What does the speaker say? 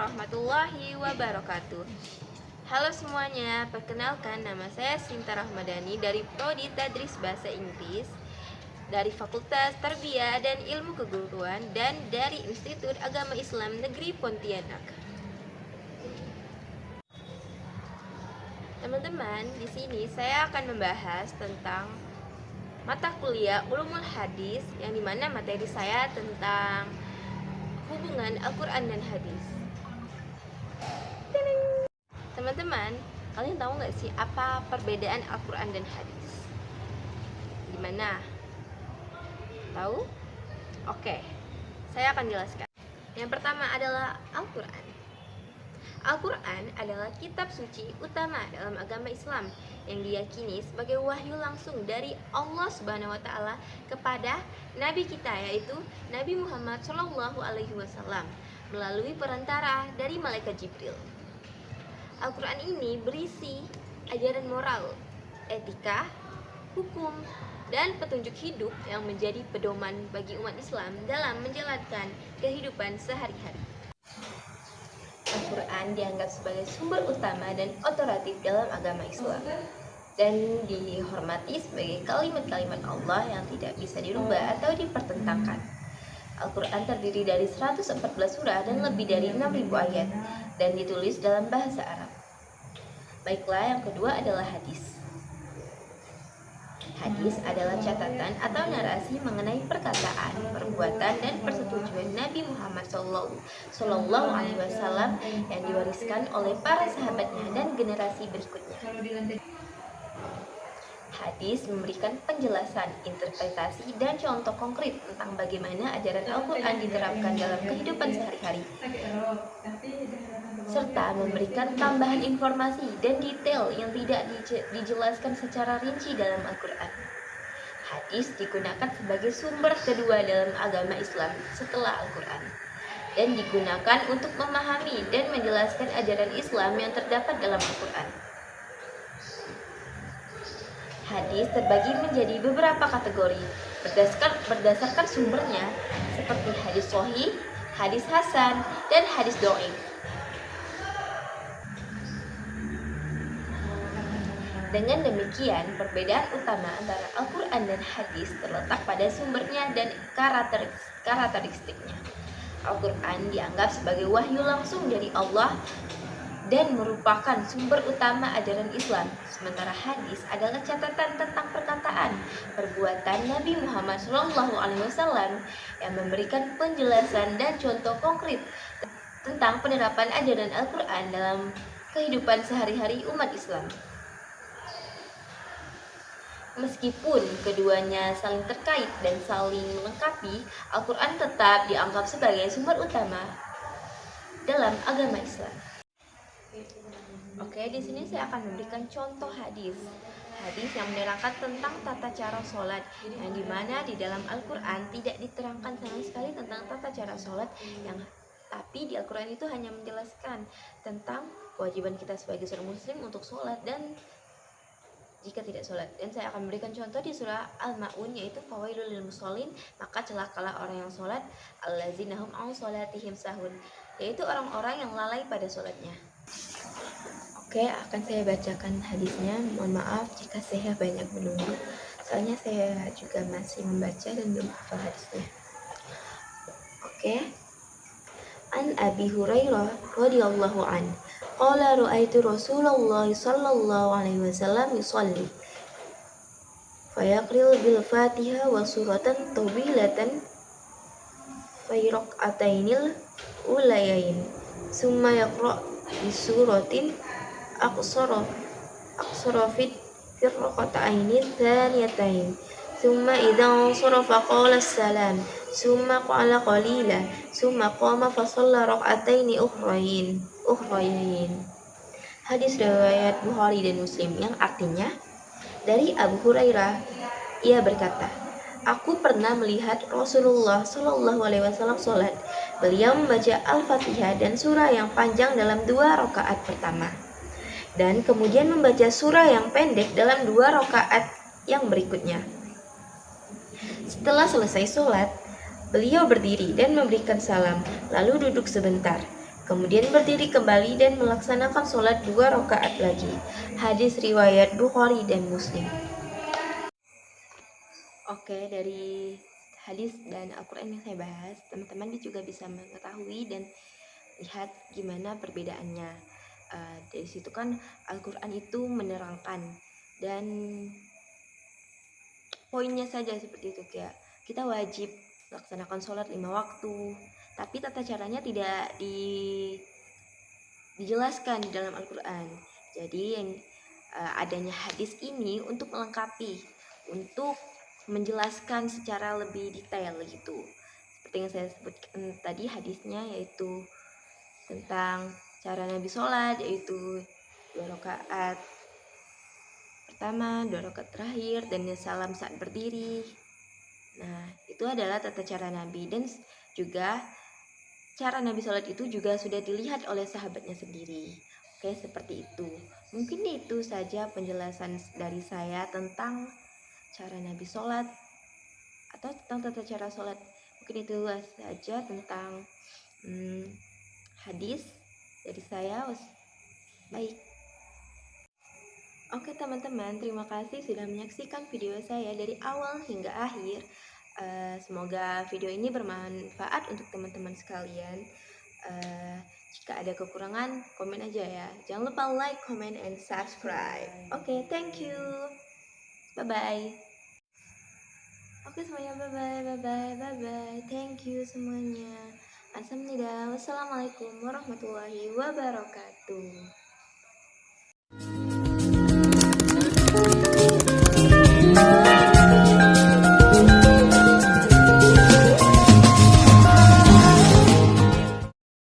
warahmatullahi wabarakatuh. Halo semuanya, perkenalkan nama saya Sinta Rahmadani dari Prodi Tadris Bahasa Inggris dari Fakultas Tarbiyah dan Ilmu Keguruan dan dari Institut Agama Islam Negeri Pontianak. Teman-teman, di sini saya akan membahas tentang mata kuliah Ulumul Hadis yang dimana materi saya tentang hubungan Al-Quran dan Hadis. Teman-teman, kalian tahu nggak sih apa perbedaan Al-Quran dan Hadis? Gimana? Tahu? Oke, saya akan jelaskan. Yang pertama adalah Al-Quran. Al-Quran adalah kitab suci utama dalam agama Islam yang diyakini sebagai wahyu langsung dari Allah Subhanahu wa taala kepada nabi kita, yaitu Nabi Muhammad SAW melalui perantara dari malaikat Jibril. Al-Quran ini berisi ajaran moral, etika, hukum, dan petunjuk hidup yang menjadi pedoman bagi umat Islam dalam menjalankan kehidupan sehari-hari. Al-Quran dianggap sebagai sumber utama dan otoritatif dalam agama Islam dan dihormati sebagai kalimat-kalimat Allah yang tidak bisa dirubah atau dipertentangkan. Al-Quran terdiri dari 114 surah dan lebih dari 6.000 ayat dan ditulis dalam bahasa Arab. Baiklah, yang kedua adalah hadis. Hadis adalah catatan atau narasi mengenai perkataan, perbuatan, dan persetujuan Nabi Muhammad SAW yang diwariskan oleh para sahabatnya dan generasi berikutnya. Hadis memberikan penjelasan, interpretasi, dan contoh konkret tentang bagaimana ajaran Al-Quran diterapkan dalam kehidupan sehari-hari, serta memberikan tambahan informasi dan detail yang tidak dijelaskan secara rinci dalam Al-Quran. Hadis digunakan sebagai sumber kedua dalam agama Islam setelah Al-Quran dan digunakan untuk memahami dan menjelaskan ajaran Islam yang terdapat dalam Al-Quran. Hadis terbagi menjadi beberapa kategori berdasarkan sumbernya, seperti hadis sahih, hadis hasan, dan hadis dhaif. Dengan demikian, perbedaan utama antara Al-Quran dan hadis terletak pada sumbernya dan karakteristiknya. Al-Quran dianggap sebagai wahyu langsung dari Allah dan merupakan sumber utama ajaran Islam, sementara hadis adalah catatan tentang perkataan, perbuatan Nabi Muhammad SAW yang memberikan penjelasan dan contoh konkret tentang penerapan ajaran Al-Quran dalam kehidupan sehari-hari umat Islam. Meskipun keduanya saling terkait dan saling melengkapi, Al-Quran tetap dianggap sebagai sumber utama dalam agama Islam. Oke, di sini saya akan memberikan contoh hadis. Hadis yang menerangkan tentang tata cara sholat, yang dimana di dalam Al-Quran tidak diterangkan sama sekali tentang tata cara sholat, tapi di Al-Quran itu hanya menjelaskan tentang kewajiban kita sebagai seorang muslim untuk sholat dan jika tidak sholat. Dan saya akan memberikan contoh di surah Al-Ma'un, yaitu fawailul lil musholin, maka celakalah orang yang sholat, allazina hum an sholatihim sahun, yaitu orang-orang yang lalai pada sholatnya. Oke, akan saya bacakan hadisnya. Mohon maaf jika saya banyak menunggu, soalnya saya juga masih membaca dan belum hafal hadisnya. Oke. An Abi Hurairah radhiyallahu an qala ra'aitu Rasulullah sallallahu alaihi wasallam yusalli fayaqril bil Fatihah wa suratan tawilatan fi rak'atainil ulayain summa yaqra bi suratin aqsara fit rak'ataini thaniyatain summa idza sarafa qala assalam summa qala qalila summa qama fa shalla rak'ataini ukhrayn. Hadis riwayat Bukhari dan Muslim, yang artinya dari Abu Hurairah, ia berkata, aku pernah melihat Rasulullah Shallallahu Alaihi Wasallam sholat. Beliau membaca Al-Fatihah dan surah yang panjang dalam 2 rakaat pertama, dan kemudian membaca surah yang pendek dalam 2 rakaat yang berikutnya. Setelah selesai sholat, beliau berdiri dan memberikan salam, lalu duduk sebentar. Kemudian berdiri kembali dan melaksanakan sholat 2 rakaat lagi. Hadis riwayat Bukhari dan Muslim. Oke, dari hadis dan Al-Quran yang saya bahas, teman-teman juga bisa mengetahui dan lihat gimana perbedaannya. Dari situ kan Al-Quran itu menerangkan, dan poinnya saja seperti itu, kayak kita wajib melaksanakan sholat 5 waktu, tapi tata caranya tidak dijelaskan di dalam Al-Quran. Jadi adanya hadis ini untuk melengkapi, untuk menjelaskan secara lebih detail gitu. Seperti yang saya sebutkan tadi, hadisnya yaitu tentang cara Nabi sholat, yaitu 2 rakaat pertama, 2 rakaat terakhir, dan salam saat berdiri. Nah, itu adalah tata cara Nabi, dan juga cara Nabi sholat itu juga sudah dilihat oleh sahabatnya sendiri. Oke, seperti itu. Mungkin itu saja penjelasan dari saya tentang cara Nabi sholat atau tentang tata cara sholat. Mungkin itu saja tentang hadis dari saya. Baik. Oke teman-teman, terima kasih sudah menyaksikan video saya dari awal hingga akhir. Semoga video ini bermanfaat untuk teman-teman sekalian. Jika ada kekurangan, komen aja ya. Jangan lupa like, comment, and subscribe. Oke, thank you. Bye-bye. Oke semuanya, bye-bye, bye-bye, bye-bye. Thank you semuanya. Alhamdulillah. Wassalamualaikum warahmatullahi wabarakatuh.